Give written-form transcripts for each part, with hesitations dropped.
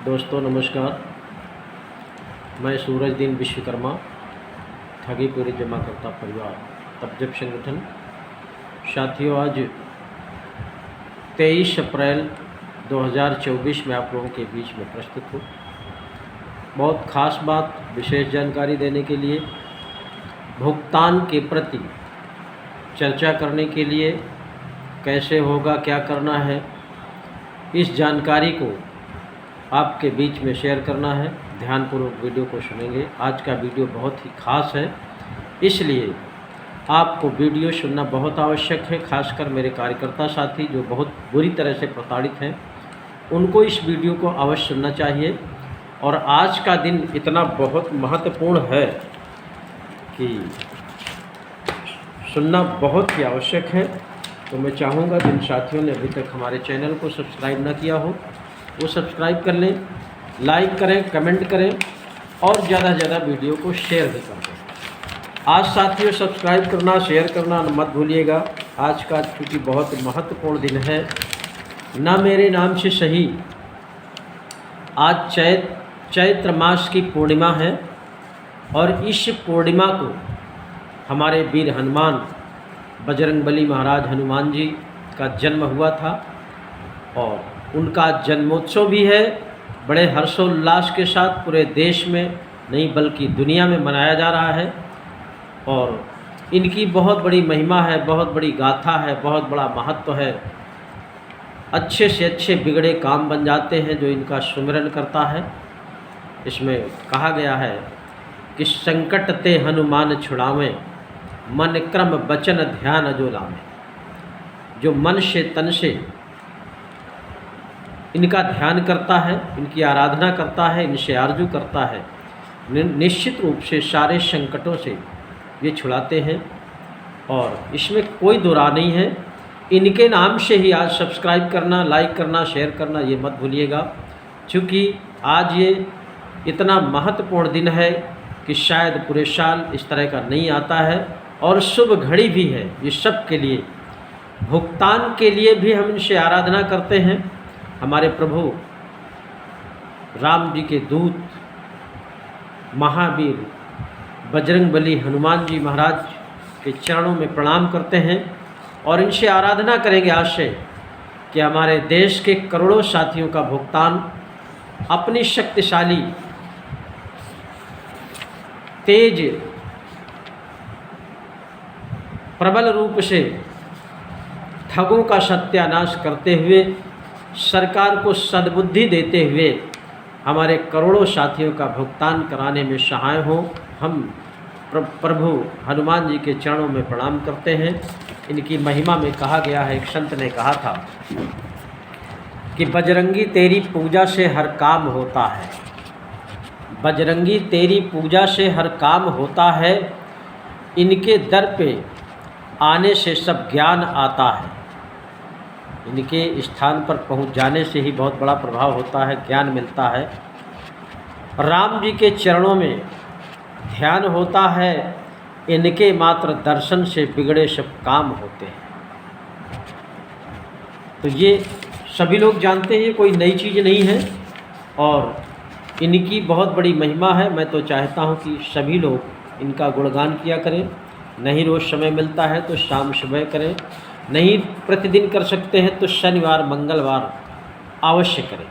दोस्तों नमस्कार। मैं सूरजदीन विश्वकर्मा, ठगीपुरी जमाकर्ता परिवार तबजब संगठन। साथियों, आज 23 अप्रैल 2024 में आप लोगों के बीच में प्रस्तुत हूँ। बहुत ख़ास बात, विशेष जानकारी देने के लिए, भुगतान के प्रति चर्चा करने के लिए, कैसे होगा, क्या करना है, इस जानकारी को आपके बीच में शेयर करना है। ध्यानपूर्वक वीडियो को सुनेंगे। आज का वीडियो बहुत ही ख़ास है, इसलिए आपको वीडियो सुनना बहुत आवश्यक है। खासकर मेरे कार्यकर्ता साथी जो बहुत बुरी तरह से प्रताड़ित हैं, उनको इस वीडियो को अवश्य सुनना चाहिए। और आज का दिन इतना बहुत महत्वपूर्ण है कि सुनना बहुत ही आवश्यक है। तो मैं चाहूँगा जिन साथियों ने अभी तक हमारे चैनल को सब्सक्राइब न किया हो, वो सब्सक्राइब कर लें, लाइक करें, कमेंट करें और ज़्यादा से ज़्यादा वीडियो को शेयर भी कर दें। आज साथियों, सब्सक्राइब करना, शेयर करना मत भूलिएगा। आज का चूँकि बहुत महत्वपूर्ण दिन है, ना मेरे नाम से सही। आज चैत्र मास की पूर्णिमा है और इस पूर्णिमा को हमारे वीर हनुमान बजरंगबली महाराज हनुमान जी का जन्म हुआ था और उनका जन्मोत्सव भी है। बड़े हर्षोल्लास के साथ पूरे देश में नहीं बल्कि दुनिया में मनाया जा रहा है और इनकी बहुत बड़ी महिमा है, बहुत बड़ी गाथा है, बहुत बड़ा महत्व है। अच्छे से अच्छे बिगड़े काम बन जाते हैं जो इनका सुमिरन करता है। इसमें कहा गया है कि संकट ते हनुमान छुड़ावें, मन क्रम बचन ध्यान जो लावें। जो मन से तन से इनका ध्यान करता है, इनकी आराधना करता है, इनसे आरजू करता है, निश्चित रूप से सारे संकटों से ये छुड़ाते हैं और इसमें कोई दो राह नहीं है। इनके नाम से ही आज सब्सक्राइब करना, लाइक करना, शेयर करना ये मत भूलिएगा, क्योंकि आज ये इतना महत्वपूर्ण दिन है कि शायद पूरे साल इस तरह का नहीं आता है और शुभ घड़ी भी है ये सब के लिए। भुगतान के लिए भी हम इनसे आराधना करते हैं। हमारे प्रभु राम जी के दूत महावीर बजरंगबली हनुमान जी महाराज के चरणों में प्रणाम करते हैं और इनसे आराधना करेंगे आज से कि हमारे देश के करोड़ों साथियों का भुगतान अपनी शक्तिशाली तेज प्रबल रूप से ठगों का सत्यानाश करते हुए, सरकार को सद्बुद्धि देते हुए हमारे करोड़ों साथियों का भुगतान कराने में सहाय हो। हम प्रभु हनुमान जी के चरणों में प्रणाम करते हैं। इनकी महिमा में कहा गया है, एक संत ने कहा था कि बजरंगी तेरी पूजा से हर काम होता है। बजरंगी तेरी पूजा से हर काम होता है, इनके दर पे आने से सब ज्ञान आता है। इनके स्थान पर पहुंच जाने से ही बहुत बड़ा प्रभाव होता है, ज्ञान मिलता है। राम जी के चरणों में ध्यान होता है, इनके मात्र दर्शन से बिगड़े सब काम होते हैं। तो ये सभी लोग जानते हैं, ये कोई नई चीज़ नहीं है और इनकी बहुत बड़ी महिमा है। मैं तो चाहता हूँ कि सभी लोग इनका गुणगान किया करें। नहीं रोज़ समय मिलता है तो शाम सुबह करें, नहीं प्रतिदिन कर सकते हैं तो शनिवार मंगलवार अवश्य करें।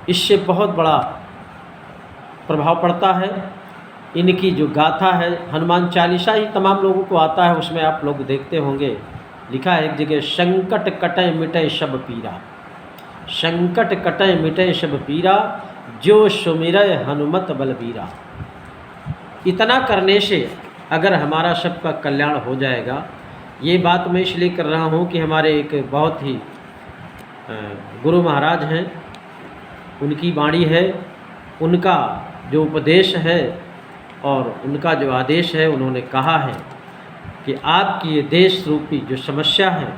इससे बहुत बड़ा प्रभाव पड़ता है। इनकी जो गाथा है, हनुमान चालीसा ही तमाम लोगों को आता है, उसमें आप लोग देखते होंगे लिखा है एक जगह, संकट कटय मिटय सब पीरा, संकट कटय मिटय सब पीरा, जो सुमिरय हनुमत बलबीरा। इतना करने से अगर हमारा सबका कल्याण हो जाएगा। ये बात मैं इसलिए कर रहा हूँ कि हमारे एक बहुत ही गुरु महाराज हैं, उनकी वाणी है, उनका जो उपदेश है और उनका जो आदेश है, उन्होंने कहा है कि आपकी ये देश रूपी जो समस्या है,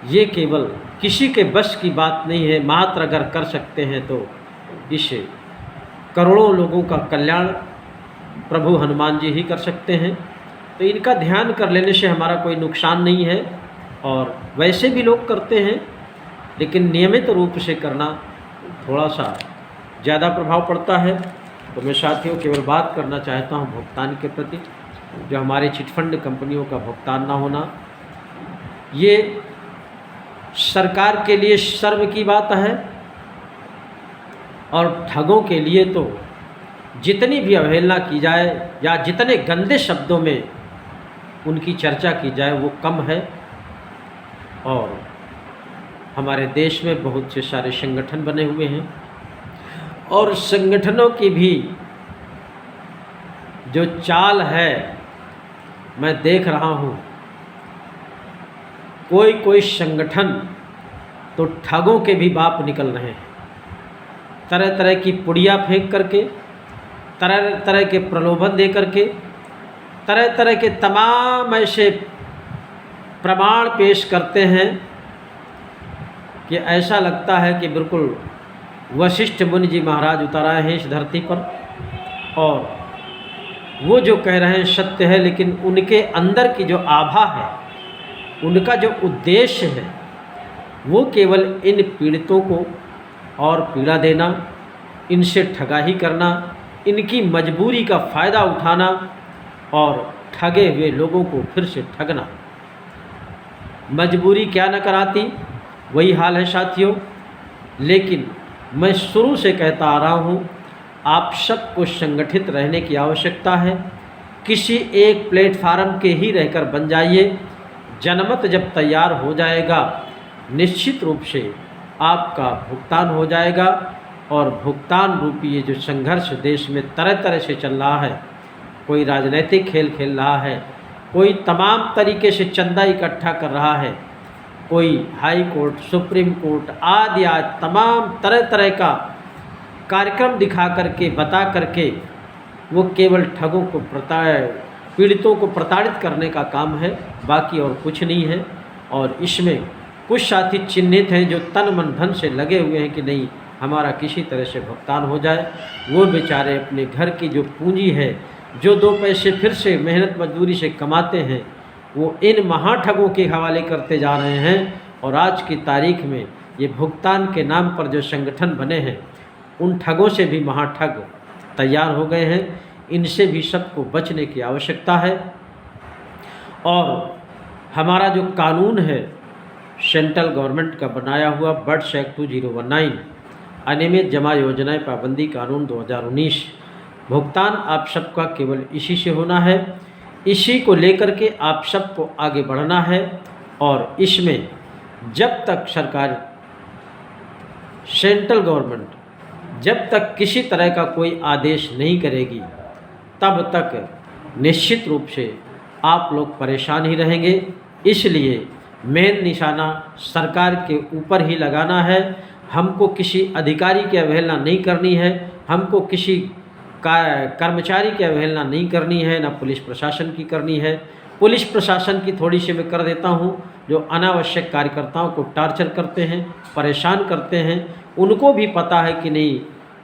ये केवल किसी के बस की बात नहीं है। मात्र अगर कर सकते हैं तो इस करोड़ों लोगों का कल्याण प्रभु हनुमान जी ही कर सकते हैं। तो इनका ध्यान कर लेने से हमारा कोई नुकसान नहीं है और वैसे भी लोग करते हैं, लेकिन नियमित रूप से करना थोड़ा सा ज़्यादा प्रभाव पड़ता है। तो मैं साथियों केवल बात करना चाहता हूँ भुगतान के प्रति। जो हमारे चिटफंड कंपनियों का भुगतान ना होना, ये सरकार के लिए शर्म की बात है, और ठगों के लिए तो जितनी भी अवहेलना की जाए या जितने गंदे शब्दों में उनकी चर्चा की जाए वो कम है। और हमारे देश में बहुत से सारे संगठन बने हुए हैं, और संगठनों की भी जो चाल है मैं देख रहा हूँ, कोई संगठन तो ठगों के भी बाप निकल रहे हैं। तरह तरह की पुड़िया फेंक करके, तरह तरह के प्रलोभन दे करके, तरह तरह के तमाम ऐसे प्रमाण पेश करते हैं कि ऐसा लगता है कि बिल्कुल वशिष्ठ मुनि जी महाराज उतर आए हैं इस धरती पर, और वो जो कह रहे हैं सत्य है, लेकिन उनके अंदर की जो आभा है, उनका जो उद्देश्य है, वो केवल इन पीड़ितों को और पीड़ा देना, इनसे ठगाही करना, इनकी मजबूरी का फ़ायदा उठाना और ठगे हुए लोगों को फिर से ठगना। मजबूरी क्या न कराती, वही हाल है साथियों। लेकिन मैं शुरू से कहता आ रहा हूँ, आप सबको संगठित रहने की आवश्यकता है। किसी एक प्लेटफार्म के ही रहकर बन जाइए। जनमत जब तैयार हो जाएगा, निश्चित रूप से आपका भुगतान हो जाएगा। और भुगतान रूपी ये जो संघर्ष देश में तरह तरह से चल रहा है, कोई राजनीतिक खेल खेल रहा है, कोई तमाम तरीके से चंदा इकट्ठा कर रहा है, कोई हाई कोर्ट, सुप्रीम कोर्ट आदि आदि तमाम तरह तरह का कार्यक्रम दिखा करके, बता करके वो केवल ठगों को पीड़ितों को प्रताड़ित करने का काम है, बाकी और कुछ नहीं है। और इसमें कुछ साथी चिन्हित हैं जो तन मन धन से लगे हुए हैं कि नहीं हमारा किसी तरह से भुगतान हो जाए। वो बेचारे अपने घर की जो पूंजी है, जो दो पैसे फिर से मेहनत मजदूरी से कमाते हैं, वो इन महाठगों के हवाले करते जा रहे हैं। और आज की तारीख में ये भुगतान के नाम पर जो संगठन बने हैं, उन ठगों से भी महाठग तैयार हो गए हैं। इनसे भी सबको बचने की आवश्यकता है। और हमारा जो कानून है सेंट्रल गवर्नमेंट का बनाया हुआ बर्ड्स एक्ट 2019, अनियमित जमा योजनाएं पाबंदी कानून 2019, भुगतान आप सबका केवल इसी से होना है। इसी को लेकर के आप सबको आगे बढ़ना है। और इसमें जब तक सरकार, सेंट्रल गवर्नमेंट जब तक किसी तरह का कोई आदेश नहीं करेगी, तब तक निश्चित रूप से आप लोग परेशान ही रहेंगे। इसलिए मेन निशाना सरकार के ऊपर ही लगाना है। हमको किसी अधिकारी की अवहेलना नहीं करनी है, हमको किसी कर्मचारी की अवहेलना नहीं करनी है, ना पुलिस प्रशासन की करनी है। पुलिस प्रशासन की थोड़ी सी मैं कर देता हूँ, जो अनावश्यक कार्यकर्ताओं को टार्चर करते हैं, परेशान करते हैं। उनको भी पता है कि नहीं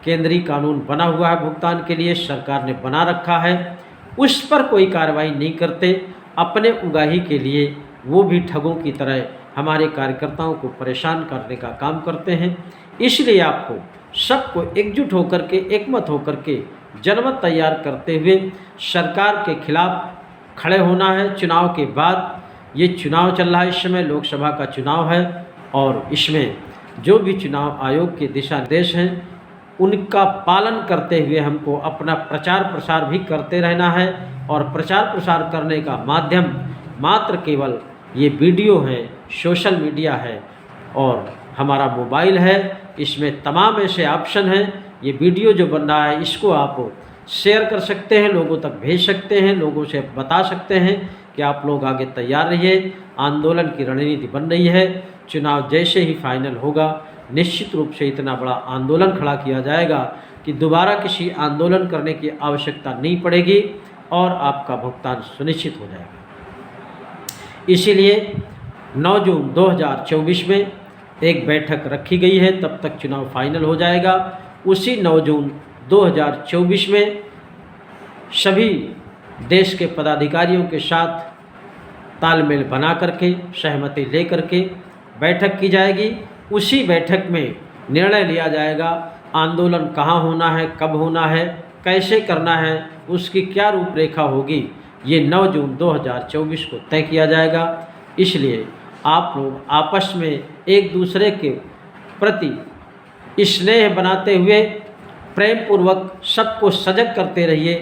केंद्रीय कानून बना हुआ है भुगतान के लिए, सरकार ने बना रखा है, उस पर कोई कार्रवाई नहीं करते। अपने उगाही के लिए वो भी ठगों की तरह हमारे कार्यकर्ताओं को परेशान करने का काम करते हैं। इसलिए आपको सबको एकजुट होकर के, एकमत होकर के जनमत तैयार करते हुए सरकार के खिलाफ खड़े होना है। चुनाव के बाद ये चुनाव चल रहा है, इस समय लोकसभा का चुनाव है, और इसमें जो भी चुनाव आयोग के दिशा निर्देश हैं उनका पालन करते हुए हमको अपना प्रचार प्रसार भी करते रहना है। और प्रचार प्रसार करने का माध्यम मात्र केवल ये वीडियो है, सोशल मीडिया है और हमारा मोबाइल है। इसमें तमाम ऐसे ऑप्शन हैं। ये वीडियो जो बन रहा है इसको आप शेयर कर सकते हैं, लोगों तक भेज सकते हैं, लोगों से बता सकते हैं कि आप लोग आगे तैयार रहिए। आंदोलन की रणनीति बन रही है। चुनाव जैसे ही फाइनल होगा, निश्चित रूप से इतना बड़ा आंदोलन खड़ा किया जाएगा कि दोबारा किसी आंदोलन करने की आवश्यकता नहीं पड़ेगी और आपका भुगतान सुनिश्चित हो जाएगा। इसीलिए 9 जून 2024 में एक बैठक रखी गई है, तब तक चुनाव फाइनल हो जाएगा। उसी 9 जून 2024 में सभी देश के पदाधिकारियों के साथ तालमेल बना करके, सहमति ले करके बैठक की जाएगी। उसी बैठक में निर्णय लिया जाएगा। आंदोलन कहाँ होना है, कब होना है, कैसे करना है, उसकी क्या रूपरेखा होगी, ये 9 जून 2024 को तय किया जाएगा। इसलिए आप लोग आपस में एक दूसरे के प्रति स्नेह बनाते हुए प्रेम पूर्वक सबको सजग करते रहिए,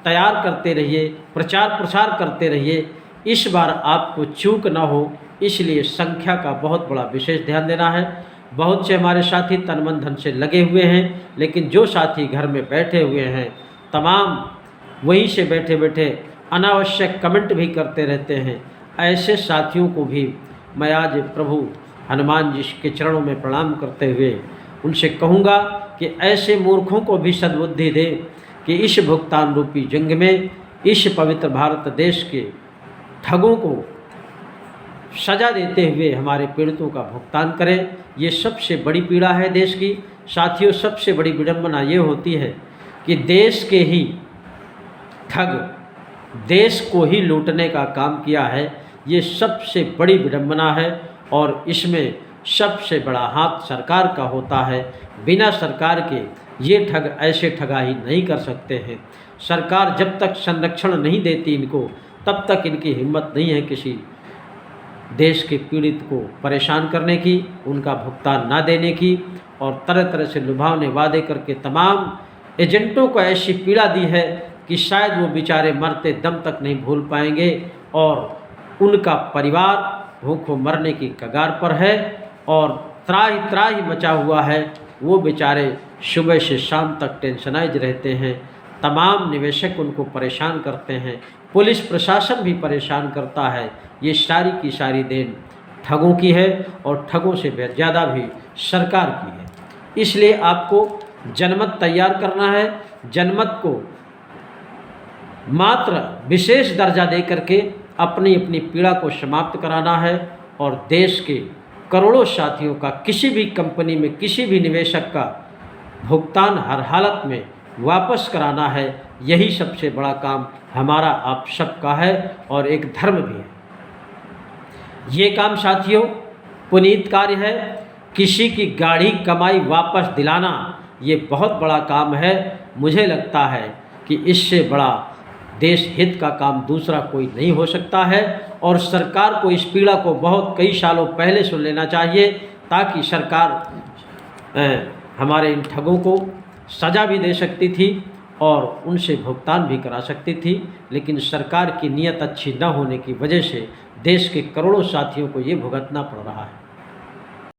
तैयार करते रहिए, प्रचार प्रसार करते रहिए। इस बार आपको चूक ना हो, इसलिए संख्या का बहुत बड़ा विशेष ध्यान देना है। बहुत से हमारे साथी तन मन धन से लगे हुए हैं, लेकिन जो साथी घर में बैठे हुए हैं तमाम वहीं से बैठे बैठे अनावश्यक कमेंट भी करते रहते हैं। ऐसे साथियों को भी मैं आज प्रभु हनुमान जी के चरणों में प्रणाम करते हुए उनसे कहूँगा कि ऐसे मूर्खों को भी सद्बुद्धि दे कि इस भुगतान रूपी जंग में इस पवित्र भारत देश के ठगों को सजा देते हुए हमारे पीड़ितों का भुगतान करें। ये सबसे बड़ी पीड़ा है देश की। साथियों, सबसे बड़ी विडंबना ये होती है कि देश के ही ठग देश को ही लूटने का काम किया है। ये सबसे बड़ी विडंबना है और इसमें सबसे बड़ा हाथ सरकार का होता है। बिना सरकार के ये ठग ऐसे ठगाही नहीं कर सकते हैं। सरकार जब तक संरक्षण नहीं देती इनको, तब तक इनकी हिम्मत नहीं है किसी देश के पीड़ित को परेशान करने की, उनका भुगतान ना देने की, और तरह तरह से लुभावने वादे करके तमाम एजेंटों को ऐसी पीड़ा दी है कि शायद वो बेचारे मरते दम तक नहीं भूल पाएंगे और उनका परिवार भूखों मरने की कगार पर है और त्राही त्राही मचा हुआ है। वो बेचारे सुबह से शाम तक टेंशनाइज रहते हैं। तमाम निवेशक उनको परेशान करते हैं, पुलिस प्रशासन भी परेशान करता है। ये सारी की सारी देन ठगों की है और ठगों से ज़्यादा भी सरकार की है। इसलिए आपको जनमत तैयार करना है। जनमत को मात्र विशेष दर्जा दे करके अपनी अपनी पीड़ा को समाप्त कराना है और देश के करोड़ों साथियों का किसी भी कंपनी में किसी भी निवेशक का भुगतान हर हालत में वापस कराना है। यही सबसे बड़ा काम हमारा आप सबका है और एक धर्म भी है। ये काम साथियों पुनीत कार्य है। किसी की गाढ़ी कमाई वापस दिलाना ये बहुत बड़ा काम है। मुझे लगता है कि इससे बड़ा देश हित का काम दूसरा कोई नहीं हो सकता है और सरकार को इस पीड़ा को बहुत कई सालों पहले सुन लेना चाहिए, ताकि सरकार हमारे इन ठगों को सज़ा भी दे सकती थी और उनसे भुगतान भी करा सकती थी। लेकिन सरकार की नीयत अच्छी न होने की वजह से देश के करोड़ों साथियों को ये भुगतना पड़ रहा है।